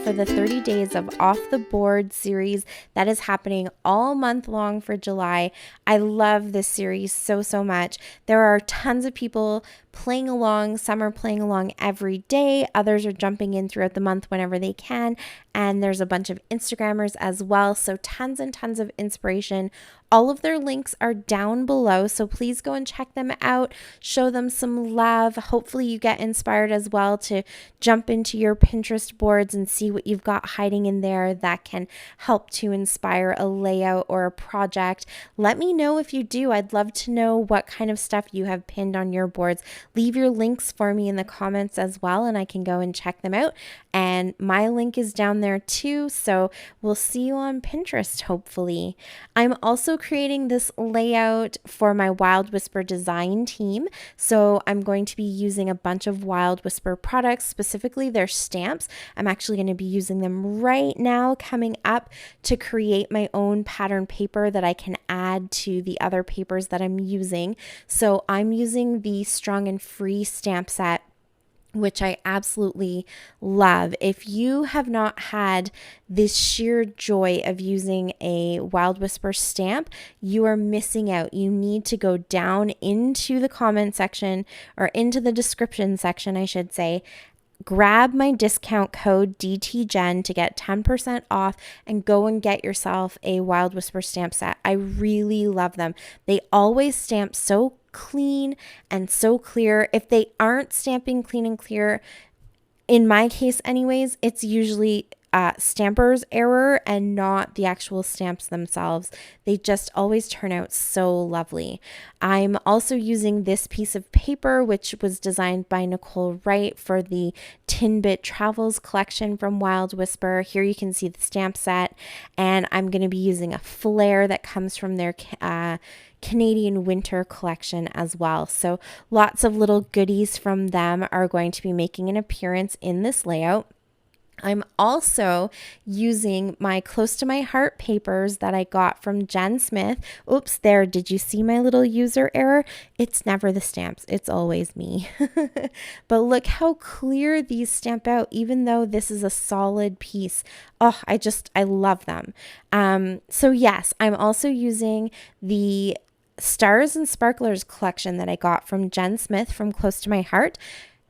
for the 30 days of Off the Board series that is happening all month long for July. I love this series so much. There are tons of people playing along. Some are playing along every day. Others are jumping in throughout the month whenever they can. And there's a bunch of Instagrammers as well. So tons and tons of inspiration. All of their links are down below, so please go and check them out. Show them some love. Hopefully you get inspired as well to jump into your Pinterest boards and see what you've got hiding in there that can help to inspire a layout or a project. Let me know if you do. I'd love to know what kind of stuff you have pinned on your boards. Leave your links for me in the comments as well, and I can go and check them out. And my link is down there too, so we'll see you on Pinterest, hopefully. I'm also creating this layout for my Wild Whisper design team. So I'm going to be using a bunch of Wild Whisper products, specifically their stamps. I'm actually going to be using them right now coming up to create my own pattern paper that I can add to the other papers that I'm using. So I'm using the Strong and Free stamp set, which I absolutely love. If you have not had this sheer joy of using a Wild Whisper stamp, you are missing out. You need to go down into the comment section, or into the description section, I should say. Grab my discount code DTJenn to get 10% off and go and get yourself a Wild Whisper stamp set. I really love them. They always stamp so clean and so clear. If they aren't stamping clean and clear, in my case anyways, it's usually stamper's error and not the actual stamps themselves. They just always turn out so lovely. I'm also using this piece of paper, which was designed by Nicole Wright for the Tinbit Travels collection from Wild Whisper. Here you can see the stamp set, and I'm going to be using a flare that comes from their Canadian winter collection as well. So lots of little goodies from them are going to be making an appearance in this layout. I'm also using my Close to My Heart papers that I got from Jenn Smith. Oops, there, did you see my little user error? It's never the stamps, it's always me. But look how clear these stamp out, even though this is a solid piece. Oh, I love them. So yes, I'm also using the Stars and Sparklers collection that I got from Jenn Smith from Close to My Heart.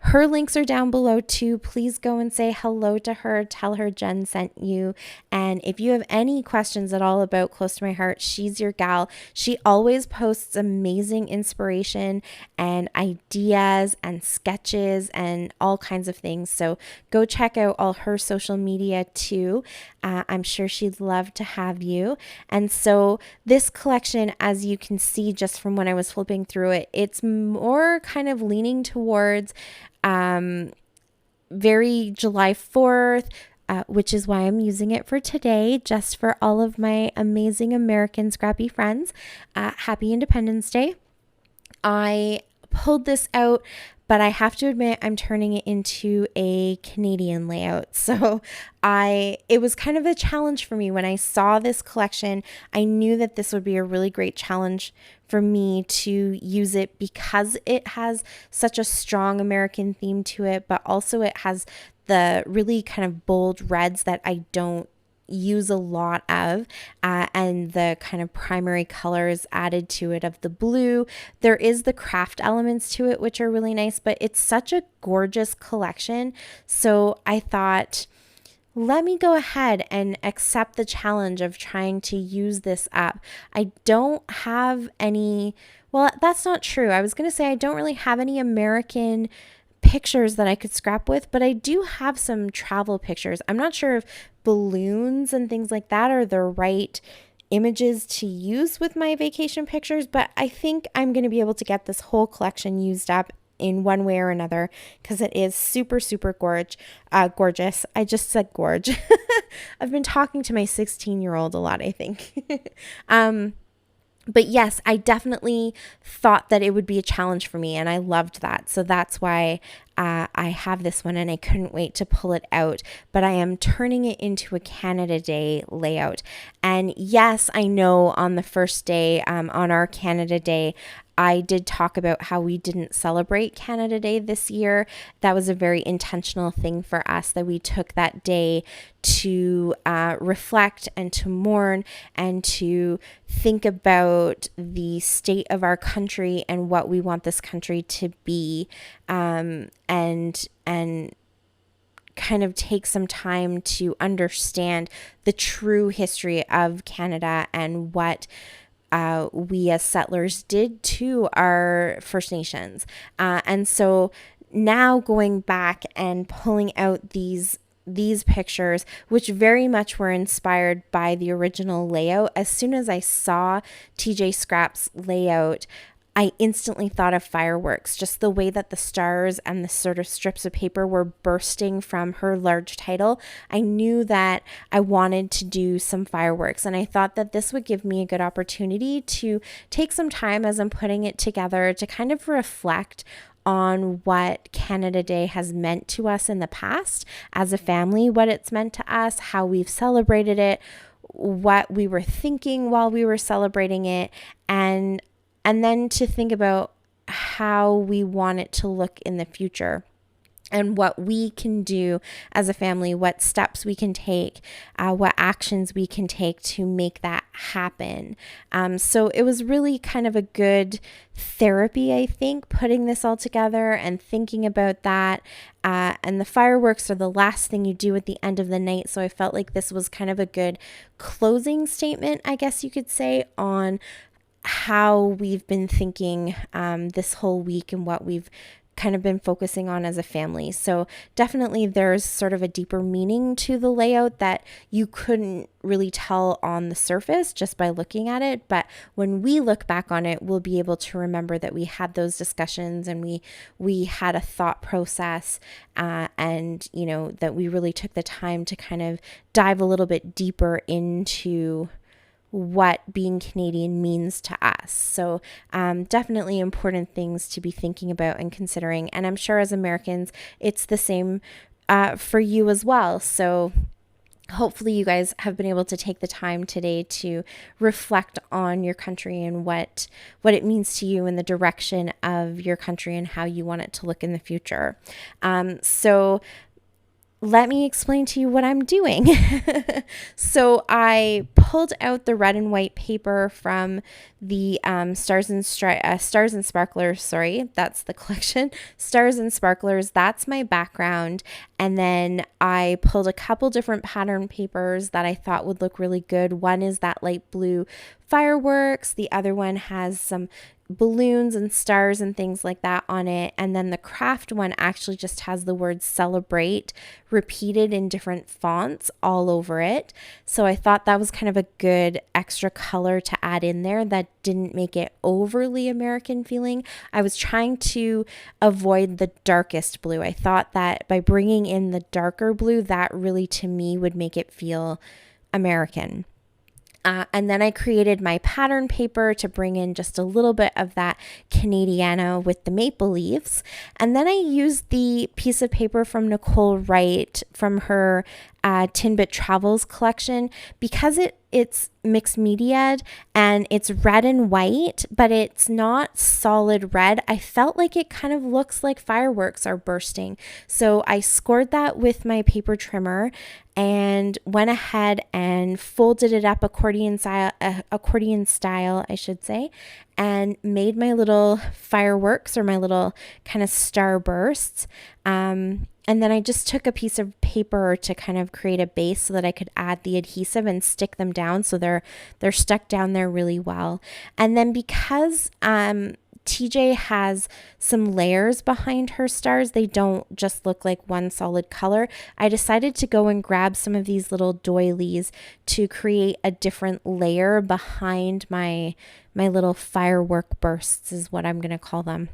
Her links are down below too. Please go and say hello to her. Tell her Jenn sent you. And if you have any questions at all about Close to My Heart, she's your gal. She always posts amazing inspiration and ideas and sketches and all kinds of things. So go check out all her social media too. I'm sure she'd love to have you. And so this collection, as you can see just from when I was flipping through it, it's more kind of leaning towards very July 4th, which is why I'm using it for today, just for all of my amazing American scrappy friends. Happy Independence Day. I pulled this out, but I have to admit I'm turning it into a Canadian layout. So it was kind of a challenge for me when I saw this collection. I knew that this would be a really great challenge for me to use it because it has such a strong American theme to it, but also it has the really kind of bold reds that I don't use a lot of, and the kind of primary colors added to it of the blue. There is the craft elements to it, which are really nice, but it's such a gorgeous collection. So I thought, let me go ahead and accept the challenge of trying to use this up. I don't have any, well, that's not true. I was going to say I don't really have any American pictures that I could scrap with, but I do have some travel pictures. I'm not sure if balloons and things like that are the right images to use with my vacation pictures, but I think I'm going to be able to get this whole collection used up in one way or another because it is super gorgeous. I just said gorge. I've been talking to my 16-year-old a lot, I think. But yes, I definitely thought that it would be a challenge for me, and I loved that. So that's why I have this one, and I couldn't wait to pull it out. But I am turning it into a Canada Day layout. And yes, I know on the first day, on our Canada Day, I did talk about how we didn't celebrate Canada Day this year. That was a very intentional thing for us, that we took that day to reflect and to mourn and to think about the state of our country and what we want this country to be, and kind of take some time to understand the true history of Canada and what we as settlers did to our First Nations. And so now going back and pulling out these pictures, which very much were inspired by the original layout. As soon as I saw TJ Scrap's layout, I instantly thought of fireworks, just the way that the stars and the sort of strips of paper were bursting from her large title. I knew that I wanted to do some fireworks, and I thought that this would give me a good opportunity to take some time as I'm putting it together to kind of reflect on what Canada Day has meant to us in the past as a family, what it's meant to us, how we've celebrated it, what we were thinking while we were celebrating it, and then to think about how we want it to look in the future and what we can do as a family, what steps we can take, what actions we can take to make that happen. So it was really kind of a good therapy, I think, putting this all together and thinking about that. And the fireworks are the last thing you do at the end of the night. So I felt like this was kind of a good closing statement, I guess you could say, on how we've been thinking this whole week and what we've kind of been focusing on as a family. So definitely there's sort of a deeper meaning to the layout that you couldn't really tell on the surface just by looking at it. But when we look back on it, we'll be able to remember that we had those discussions and we had a thought process, and that we really took the time to kind of dive a little bit deeper into what being Canadian means to us. So definitely important things to be thinking about and considering. And I'm sure as Americans, it's the same for you as well. So hopefully you guys have been able to take the time today to reflect on your country and what it means to you and the direction of your country and how you want it to look in the future. So let me explain to you what I'm doing. So I pulled out the red and white paper from the Stars and Sparklers. Sorry, that's the collection. Stars and Sparklers. That's my background. And then I pulled a couple different pattern papers that I thought would look really good. One is that light blue fireworks. The other one has some balloons and stars and things like that on it. And then the craft one actually just has the word celebrate repeated in different fonts all over it. So I thought that was kind of a good extra color to add in there that didn't make it overly American feeling. I was trying to avoid the darkest blue. I thought that by bringing in the darker blue, that really to me would make it feel American. And then I created my pattern paper to bring in just a little bit of that Canadiana with the maple leaves. And then I used the piece of paper from Nicole Wright from her Tinbit Travels collection, because it's mixed media and it's red and white, but it's not solid red. I felt like it kind of looks like fireworks are bursting. So I scored that with my paper trimmer and went ahead and folded it up accordion style, I should say, and made my little fireworks or my little kind of star bursts. And then I just took a piece of paper to kind of create a base so that I could add the adhesive and stick them down so they're stuck down there really well. And then because TJ has some layers behind her stars, they don't just look like one solid color, I decided to go and grab some of these little doilies to create a different layer behind my little firework bursts is what I'm going to call them.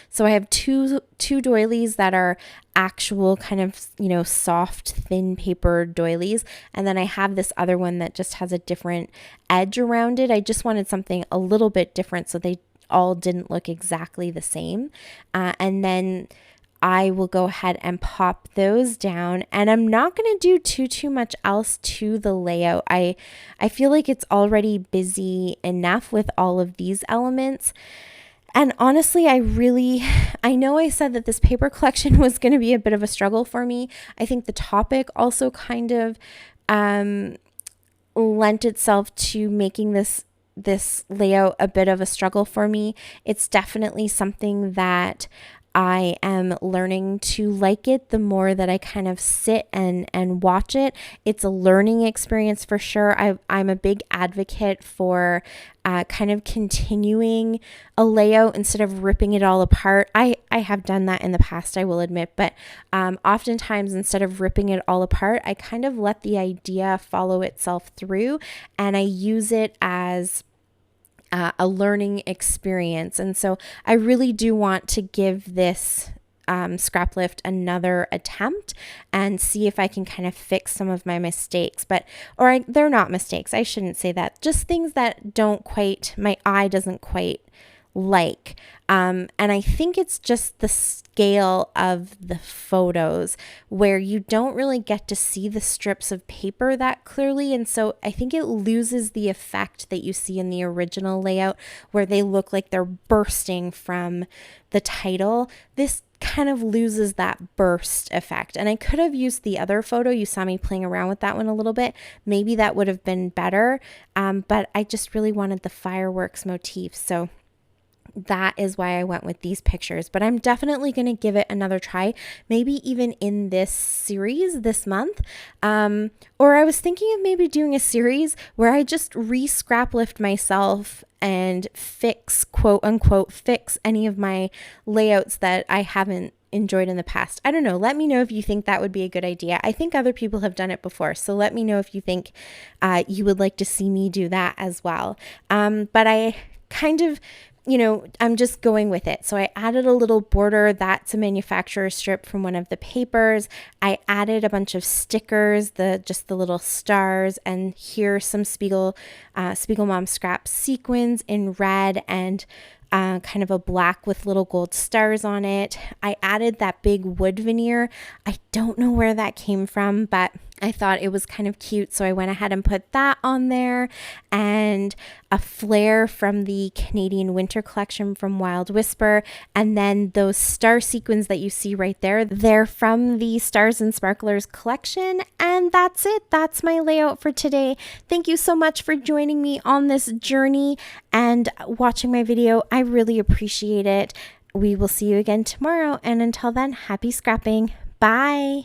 So I have two doilies that are actual kind of, soft, thin paper doilies. And then I have this other one that just has a different edge around it. I just wanted something a little bit different so they all didn't look exactly the same. And then I will go ahead and pop those down, and I'm not going to do too much else to the layout. I feel like it's already busy enough with all of these elements. And honestly, I know I said that this paper collection was going to be a bit of a struggle for me. I think the topic also kind of lent itself to making this layout a bit of a struggle for me. It's definitely something that I am learning to like it the more that I kind of sit and watch it. It's a learning experience for sure. I'm a big advocate for kind of continuing a layout instead of ripping it all apart. I have done that in the past, I will admit, but oftentimes instead of ripping it all apart, I kind of let the idea follow itself through, and I use it as a learning experience. And so I really do want to give this scrap lift another attempt and see if I can kind of fix some of my mistakes. They're not mistakes, I shouldn't say that, just things that my eye doesn't quite like. And I think it's just the scale of the photos where you don't really get to see the strips of paper that clearly. And so I think it loses the effect that you see in the original layout where they look like they're bursting from the title. This kind of loses that burst effect. And I could have used the other photo. You saw me playing around with that one a little bit. Maybe that would have been better. But I just really wanted the fireworks motif. So that is why I went with these pictures, but I'm definitely going to give it another try, maybe even in this series this month. Or I was thinking of maybe doing a series where I just re-scrap lift myself and fix, quote unquote, fix any of my layouts that I haven't enjoyed in the past. I don't know. Let me know if you think that would be a good idea. I think other people have done it before, so let me know if you think you would like to see me do that as well. But I kind of, I'm just going with it. So I added a little border. That's a manufacturer strip from one of the papers. I added a bunch of stickers, just the little stars, and here's some Spiegel Mom Scrap sequins in red and kind of a black with little gold stars on it. I added that big wood veneer. I don't know where that came from, but I thought it was kind of cute, so I went ahead and put that on there, and a flare from the Canadian Winter Collection from Wild Whisper, and then those star sequins that you see right there, they're from the Stars and Sparklers collection, and that's it. That's my layout for today. Thank you so much for joining me on this journey and watching my video. I really appreciate it. We will see you again tomorrow, and until then, happy scrapping. Bye.